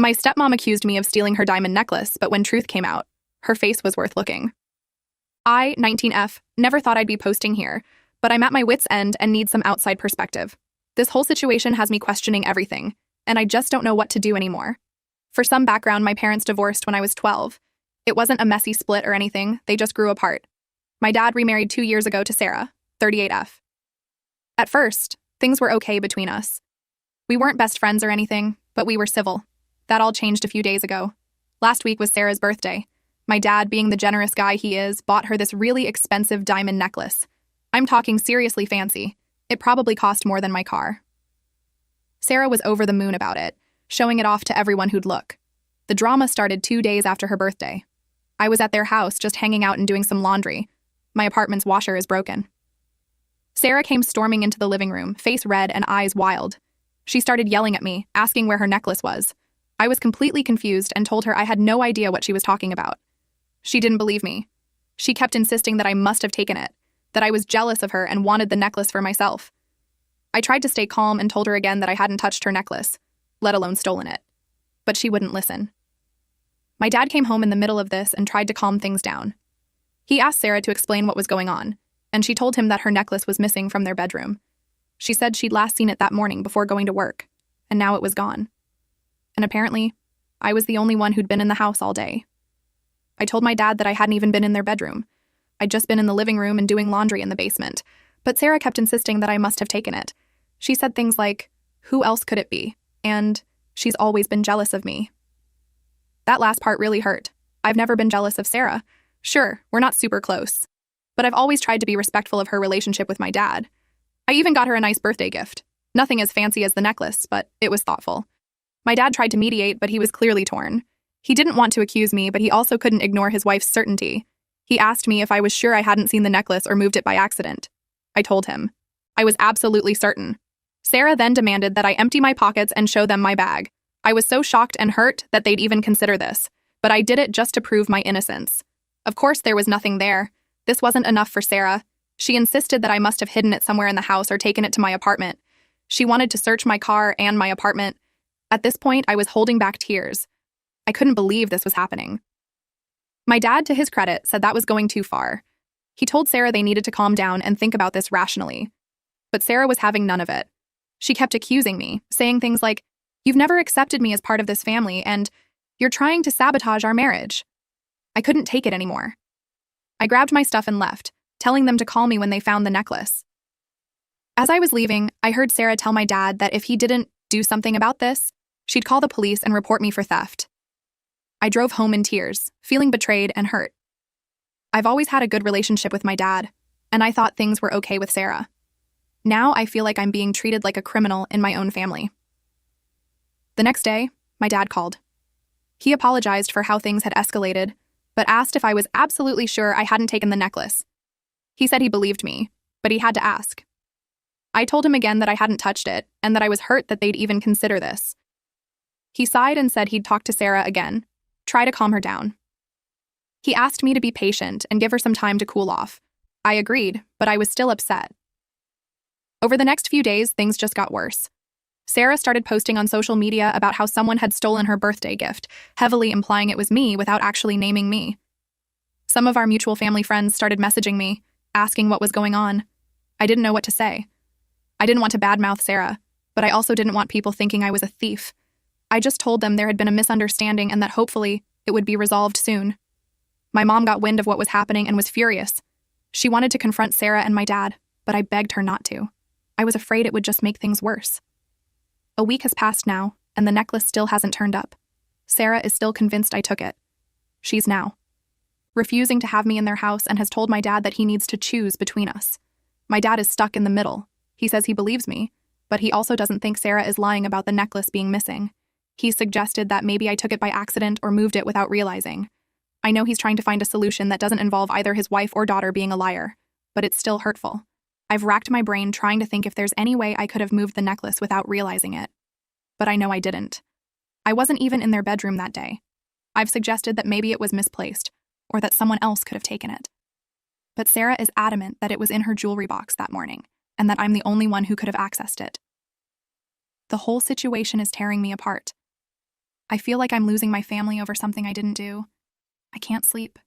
My stepmom accused me of stealing her diamond necklace, but when truth came out, her face was worth looking. I, 19F, never thought I'd be posting here, but I'm at my wit's end and need some outside perspective. This whole situation has me questioning everything, and I just don't know what to do anymore. For some background, my parents divorced when I was 12. It wasn't a messy split or anything, they just grew apart. My dad remarried 2 years ago to Sarah, 38F. At first, things were okay between us. We weren't best friends or anything, but we were civil. That all changed a few days ago. Last week was Sarah's birthday. My dad, being the generous guy he is, bought her this really expensive diamond necklace. I'm talking seriously fancy. It probably cost more than my car. Sarah was over the moon about it, showing it off to everyone who'd look. The drama started 2 days after her birthday. I was at their house just hanging out and doing some laundry. My apartment's washer is broken. Sarah came storming into the living room, face red and eyes wild. She started yelling at me, asking where her necklace was. I was completely confused and told her I had no idea what she was talking about. She didn't believe me. She kept insisting that I must have taken it, that I was jealous of her and wanted the necklace for myself. I tried to stay calm and told her again that I hadn't touched her necklace, let alone stolen it. But she wouldn't listen. My dad came home in the middle of this and tried to calm things down. He asked Sarah to explain what was going on, and she told him that her necklace was missing from their bedroom. She said she'd last seen it that morning before going to work, and now it was gone. And apparently, I was the only one who'd been in the house all day. I told my dad that I hadn't even been in their bedroom. I'd just been in the living room and doing laundry in the basement, but Sarah kept insisting that I must have taken it. She said things like, "Who else could it be?" and "She's always been jealous of me." That last part really hurt. I've never been jealous of Sarah. Sure, we're not super close, but I've always tried to be respectful of her relationship with my dad. I even got her a nice birthday gift. Nothing as fancy as the necklace, but it was thoughtful. My dad tried to mediate, but he was clearly torn. He didn't want to accuse me, but he also couldn't ignore his wife's certainty. He asked me if I was sure I hadn't seen the necklace or moved it by accident. I told him. I was absolutely certain. Sarah then demanded that I empty my pockets and show them my bag. I was so shocked and hurt that they'd even consider this, but I did it just to prove my innocence. Of course, there was nothing there. This wasn't enough for Sarah. She insisted that I must have hidden it somewhere in the house or taken it to my apartment. She wanted to search my car and my apartment. At this point, I was holding back tears. I couldn't believe this was happening. My dad, to his credit, said that was going too far. He told Sarah they needed to calm down and think about this rationally. But Sarah was having none of it. She kept accusing me, saying things like, "You've never accepted me as part of this family, and you're trying to sabotage our marriage." I couldn't take it anymore. I grabbed my stuff and left, telling them to call me when they found the necklace. As I was leaving, I heard Sarah tell my dad that if he didn't do something about this, she'd call the police and report me for theft. I drove home in tears, feeling betrayed and hurt. I've always had a good relationship with my dad, and I thought things were okay with Sarah. Now I feel like I'm being treated like a criminal in my own family. The next day, my dad called. He apologized for how things had escalated, but asked if I was absolutely sure I hadn't taken the necklace. He said he believed me, but he had to ask. I told him again that I hadn't touched it, and that I was hurt that they'd even consider this. He sighed and said he'd talk to Sarah again, try to calm her down. He asked me to be patient and give her some time to cool off. I agreed, but I was still upset. Over the next few days, things just got worse. Sarah started posting on social media about how someone had stolen her birthday gift, heavily implying it was me without actually naming me. Some of our mutual family friends started messaging me, asking what was going on. I didn't know what to say. I didn't want to badmouth Sarah, but I also didn't want people thinking I was a thief. I just told them there had been a misunderstanding and that hopefully it would be resolved soon. My mom got wind of what was happening and was furious. She wanted to confront Sarah and my dad, but I begged her not to. I was afraid it would just make things worse. A week has passed now, and the necklace still hasn't turned up. Sarah is still convinced I took it. She's now refusing to have me in their house and has told my dad that he needs to choose between us. My dad is stuck in the middle. He says he believes me, but he also doesn't think Sarah is lying about the necklace being missing. He suggested that maybe I took it by accident or moved it without realizing. I know he's trying to find a solution that doesn't involve either his wife or daughter being a liar, but it's still hurtful. I've racked my brain trying to think if there's any way I could have moved the necklace without realizing it. But I know I didn't. I wasn't even in their bedroom that day. I've suggested that maybe it was misplaced, or that someone else could have taken it. But Sarah is adamant that it was in her jewelry box that morning, and that I'm the only one who could have accessed it. The whole situation is tearing me apart. I feel like I'm losing my family over something I didn't do. I can't sleep.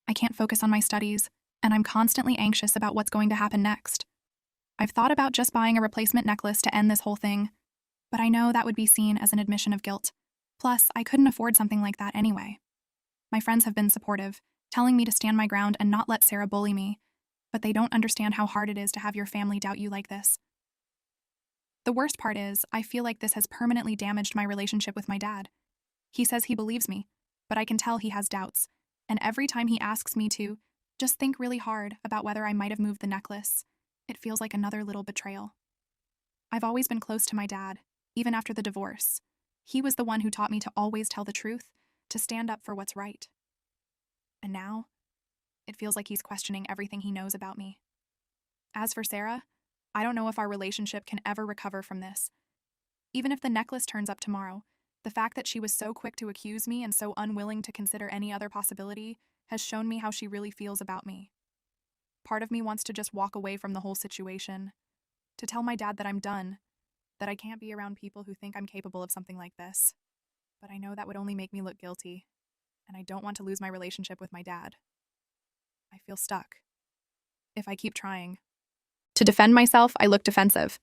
I can't focus on my studies, and I'm constantly anxious about what's going to happen next. I've thought about just buying a replacement necklace to end this whole thing, but I know that would be seen as an admission of guilt. Plus, I couldn't afford something like that anyway. My friends have been supportive, telling me to stand my ground and not let Sarah bully me, but they don't understand how hard it is to have your family doubt you like this. The worst part is, I feel like this has permanently damaged my relationship with my dad. He says he believes me, but I can tell he has doubts, and every time he asks me to just think really hard about whether I might have moved the necklace, it feels like another little betrayal. I've always been close to my dad, even after the divorce. He was the one who taught me to always tell the truth, to stand up for what's right. And now, it feels like he's questioning everything he knows about me. As for Sarah, I don't know if our relationship can ever recover from this. Even if the necklace turns up tomorrow, the fact that she was so quick to accuse me and so unwilling to consider any other possibility has shown me how she really feels about me. Part of me wants to just walk away from the whole situation, to tell my dad that I'm done, that I can't be around people who think I'm capable of something like this. But I know that would only make me look guilty, and I don't want to lose my relationship with my dad. I feel stuck. If I keep trying. To defend myself, I look defensive.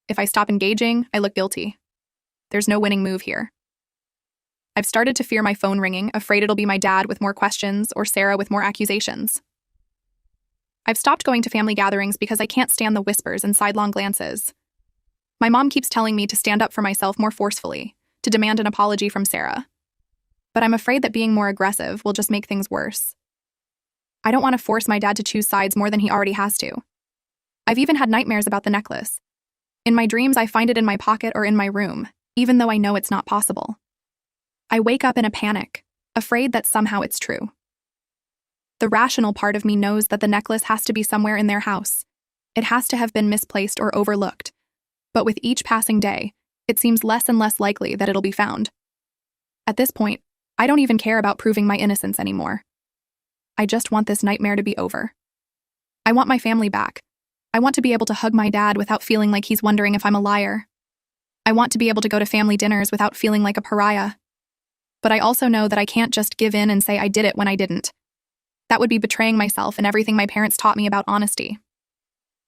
If I stop engaging, I look guilty. There's no winning move here. I've started to fear my phone ringing, afraid it'll be my dad with more questions or Sarah with more accusations. I've stopped going to family gatherings because I can't stand the whispers and sidelong glances. My mom keeps telling me to stand up for myself more forcefully, to demand an apology from Sarah. But I'm afraid that being more aggressive will just make things worse. I don't want to force my dad to choose sides more than he already has to. I've even had nightmares about the necklace. In my dreams, I find it in my pocket or in my room, even though I know it's not possible. I wake up in a panic, afraid that somehow it's true. The rational part of me knows that the necklace has to be somewhere in their house. It has to have been misplaced or overlooked. But with each passing day, it seems less and less likely that it'll be found. At this point, I don't even care about proving my innocence anymore. I just want this nightmare to be over. I want my family back. I want to be able to hug my dad without feeling like he's wondering if I'm a liar. I want to be able to go to family dinners without feeling like a pariah. But I also know that I can't just give in and say I did it when I didn't. That would be betraying myself and everything my parents taught me about honesty.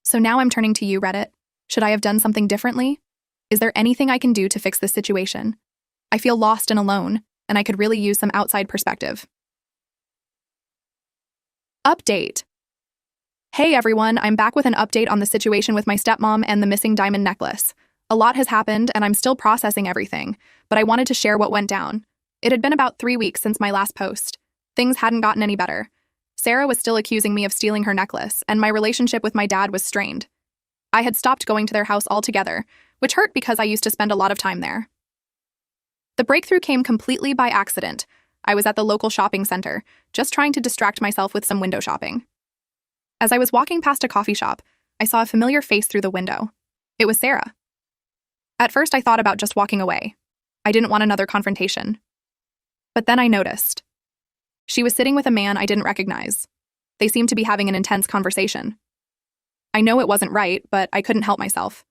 So now I'm turning to you, Reddit. Should I have done something differently? Is there anything I can do to fix this situation? I feel lost and alone, and I could really use some outside perspective. Update. Hey everyone, I'm back with an update on the situation with my stepmom and the missing diamond necklace. A lot has happened, and I'm still processing everything, but I wanted to share what went down. It had been about 3 weeks since my last post. Things hadn't gotten any better. Sarah was still accusing me of stealing her necklace, and my relationship with my dad was strained. I had stopped going to their house altogether, which hurt because I used to spend a lot of time there. The breakthrough came completely by accident. I was at the local shopping center, just trying to distract myself with some window shopping. As I was walking past a coffee shop, I saw a familiar face through the window. It was Sarah. At first, I thought about just walking away. I didn't want another confrontation. But then I noticed. She was sitting with a man I didn't recognize. They seemed to be having an intense conversation. I know it wasn't right, but I couldn't help myself.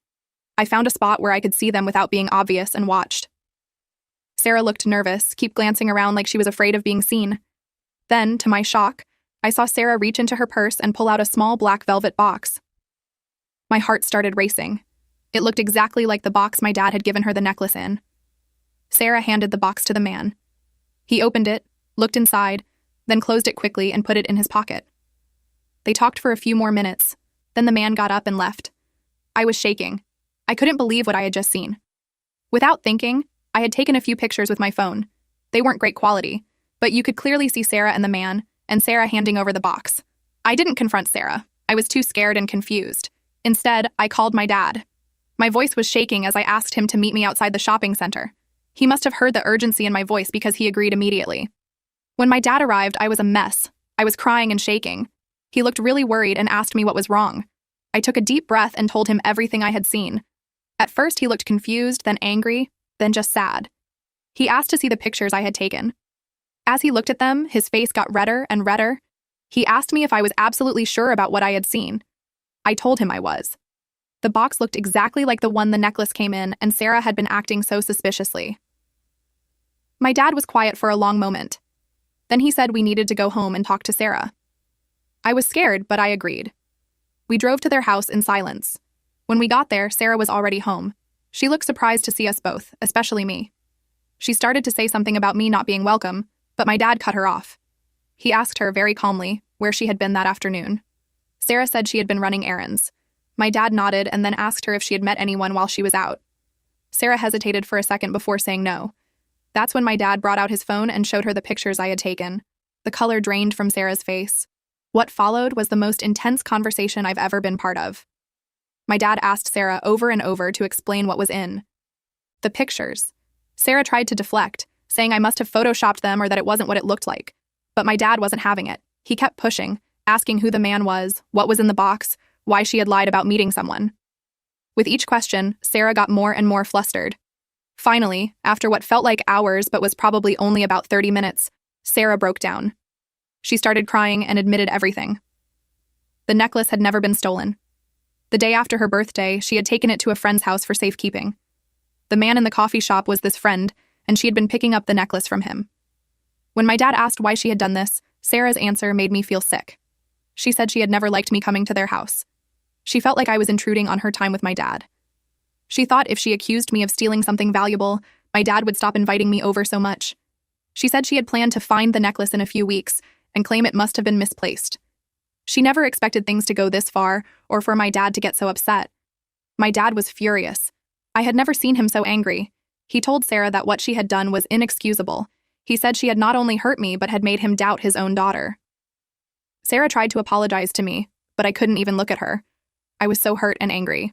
I found a spot where I could see them without being obvious and watched. Sarah looked nervous, kept glancing around like she was afraid of being seen. Then, to my shock, I saw Sarah reach into her purse and pull out a small black velvet box. My heart started racing. It looked exactly like the box my dad had given her the necklace in. Sarah handed the box to the man. He opened it, looked inside, then closed it quickly and put it in his pocket. They talked for a few more minutes. Then the man got up and left. I was shaking. I couldn't believe what I had just seen. Without thinking, I had taken a few pictures with my phone. They weren't great quality, but you could clearly see Sarah and the man, and Sarah handing over the box. I didn't confront Sarah. I was too scared and confused. Instead, I called my dad. My voice was shaking as I asked him to meet me outside the shopping center. He must have heard the urgency in my voice because he agreed immediately. When my dad arrived, I was a mess. I was crying and shaking. He looked really worried and asked me what was wrong. I took a deep breath and told him everything I had seen. At first, he looked confused, then angry, then just sad. He asked to see the pictures I had taken. As he looked at them, his face got redder and redder. He asked me if I was absolutely sure about what I had seen. I told him I was. The box looked exactly like the one the necklace came in, and Sarah had been acting so suspiciously. My dad was quiet for a long moment. Then he said we needed to go home and talk to Sarah. I was scared, but I agreed. We drove to their house in silence. When we got there, Sarah was already home. She looked surprised to see us both, especially me. She started to say something about me not being welcome, but my dad cut her off. He asked her very calmly where she had been that afternoon. Sarah said she had been running errands. My dad nodded and then asked her if she had met anyone while she was out. Sarah hesitated for a second before saying no. That's when my dad brought out his phone and showed her the pictures I had taken. The color drained from Sarah's face. What followed was the most intense conversation I've ever been part of. My dad asked Sarah over and over to explain what was in the pictures. Sarah tried to deflect, saying I must have photoshopped them or that it wasn't what it looked like. But my dad wasn't having it. He kept pushing, asking who the man was, what was in the box, why she had lied about meeting someone. With each question, Sarah got more and more flustered. Finally, after what felt like hours but was probably only about 30 minutes, Sarah broke down. She started crying and admitted everything. The necklace had never been stolen. The day after her birthday, she had taken it to a friend's house for safekeeping. The man in the coffee shop was this friend, and she had been picking up the necklace from him. When my dad asked why she had done this, Sarah's answer made me feel sick. She said she had never liked me coming to their house. She felt like I was intruding on her time with my dad. She thought if she accused me of stealing something valuable, my dad would stop inviting me over so much. She said she had planned to find the necklace in a few weeks and claim it must have been misplaced. She never expected things to go this far or for my dad to get so upset. My dad was furious. I had never seen him so angry. He told Sarah that what she had done was inexcusable. He said she had not only hurt me but had made him doubt his own daughter. Sarah tried to apologize to me, but I couldn't even look at her. I was so hurt and angry.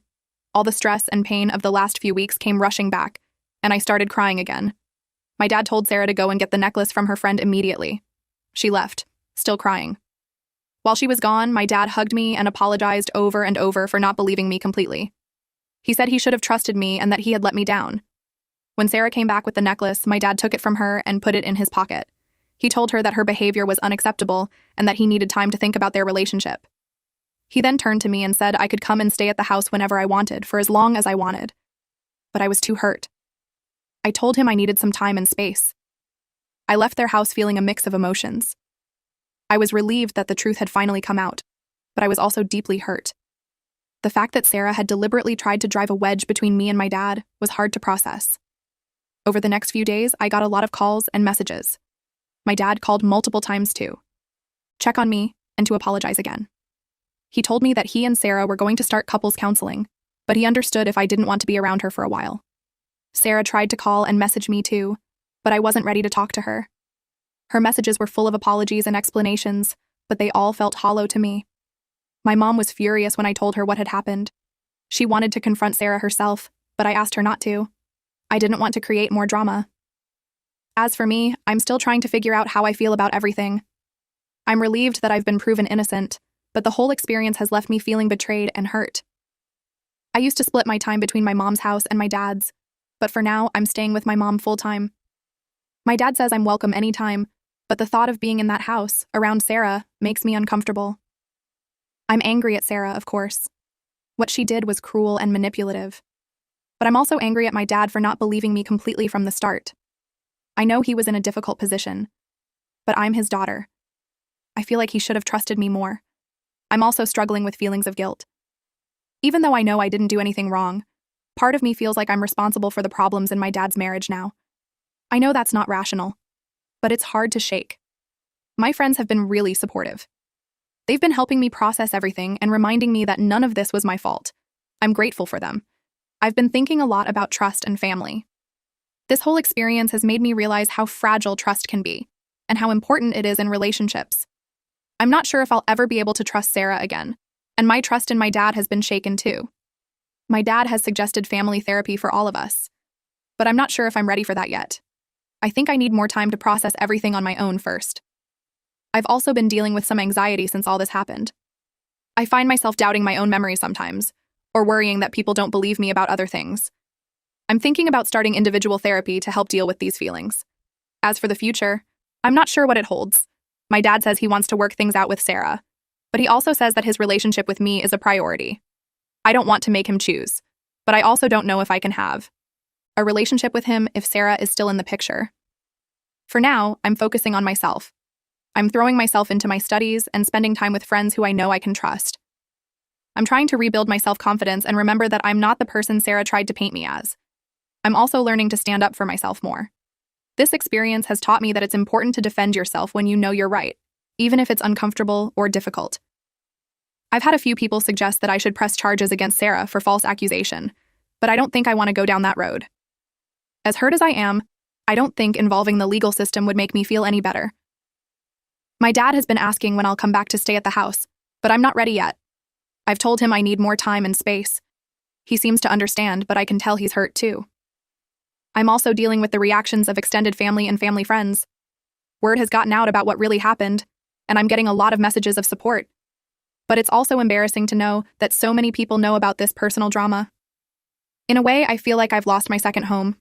All the stress and pain of the last few weeks came rushing back, and I started crying again. My dad told Sarah to go and get the necklace from her friend immediately. She left, still crying. While she was gone, my dad hugged me and apologized over and over for not believing me completely. He said he should have trusted me and that he had let me down. When Sarah came back with the necklace, my dad took it from her and put it in his pocket. He told her that her behavior was unacceptable and that he needed time to think about their relationship. He then turned to me and said I could come and stay at the house whenever I wanted, for as long as I wanted. But I was too hurt. I told him I needed some time and space. I left their house feeling a mix of emotions. I was relieved that the truth had finally come out, but I was also deeply hurt. The fact that Sarah had deliberately tried to drive a wedge between me and my dad was hard to process. Over the next few days, I got a lot of calls and messages. My dad called multiple times to check on me and to apologize again. He told me that he and Sarah were going to start couples counseling, but he understood if I didn't want to be around her for a while. Sarah tried to call and message me too, but I wasn't ready to talk to her. Her messages were full of apologies and explanations, but they all felt hollow to me. My mom was furious when I told her what had happened. She wanted to confront Sarah herself, but I asked her not to. I didn't want to create more drama. As for me, I'm still trying to figure out how I feel about everything. I'm relieved that I've been proven innocent, but the whole experience has left me feeling betrayed and hurt. I used to split my time between my mom's house and my dad's, but for now, I'm staying with my mom full-time. My dad says I'm welcome anytime, but the thought of being in that house, around Sarah, makes me uncomfortable. I'm angry at Sarah, of course. What she did was cruel and manipulative. But I'm also angry at my dad for not believing me completely from the start. I know he was in a difficult position, but I'm his daughter. I feel like he should have trusted me more. I'm also struggling with feelings of guilt. Even though I know I didn't do anything wrong, part of me feels like I'm responsible for the problems in my dad's marriage now. I know that's not rational, but it's hard to shake. My friends have been really supportive. They've been helping me process everything and reminding me that none of this was my fault. I'm grateful for them. I've been thinking a lot about trust and family. This whole experience has made me realize how fragile trust can be and how important it is in relationships. I'm not sure if I'll ever be able to trust Sarah again, and my trust in my dad has been shaken too. My dad has suggested family therapy for all of us, but I'm not sure if I'm ready for that yet. I think I need more time to process everything on my own first. I've also been dealing with some anxiety since all this happened. I find myself doubting my own memory sometimes, or worrying that people don't believe me about other things. I'm thinking about starting individual therapy to help deal with these feelings. As for the future, I'm not sure what it holds. My dad says he wants to work things out with Sarah, but he also says that his relationship with me is a priority. I don't want to make him choose, but I also don't know if I can have a relationship with him if Sarah is still in the picture. For now, I'm focusing on myself. I'm throwing myself into my studies and spending time with friends who I know I can trust. I'm trying to rebuild my self-confidence and remember that I'm not the person Sarah tried to paint me as. I'm also learning to stand up for myself more. This experience has taught me that it's important to defend yourself when you know you're right, even if it's uncomfortable or difficult. I've had a few people suggest that I should press charges against Sarah for false accusation, but I don't think I want to go down that road. As hurt as I am, I don't think involving the legal system would make me feel any better. My dad has been asking when I'll come back to stay at the house, but I'm not ready yet. I've told him I need more time and space. He seems to understand, but I can tell he's hurt too. I'm also dealing with the reactions of extended family and family friends. Word has gotten out about what really happened, and I'm getting a lot of messages of support. But it's also embarrassing to know that so many people know about this personal drama. In a way, I feel like I've lost my second home.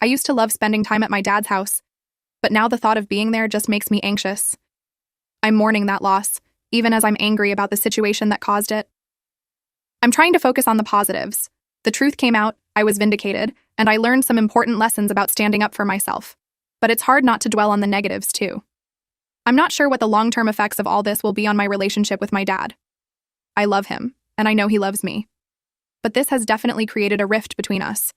I used to love spending time at my dad's house, but now the thought of being there just makes me anxious. I'm mourning that loss, even as I'm angry about the situation that caused it. I'm trying to focus on the positives. The truth came out, I was vindicated, and I learned some important lessons about standing up for myself. But it's hard not to dwell on the negatives, too. I'm not sure what the long-term effects of all this will be on my relationship with my dad. I love him, and I know he loves me. But this has definitely created a rift between us.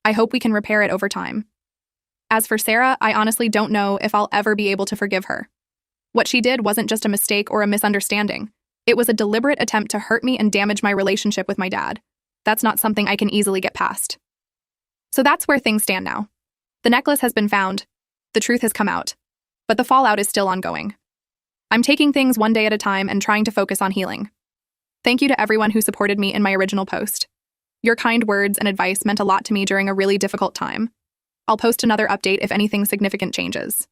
I hope we can repair it over time. As for Sarah, I honestly don't know if I'll ever be able to forgive her. What she did wasn't just a mistake or a misunderstanding. It was a deliberate attempt to hurt me and damage my relationship with my dad. That's not something I can easily get past. So that's where things stand now. The necklace has been found. The truth has come out. But the fallout is still ongoing. I'm taking things one day at a time and trying to focus on healing. Thank you to everyone who supported me in my original post. Your kind words and advice meant a lot to me during a really difficult time. I'll post another update if anything significant changes.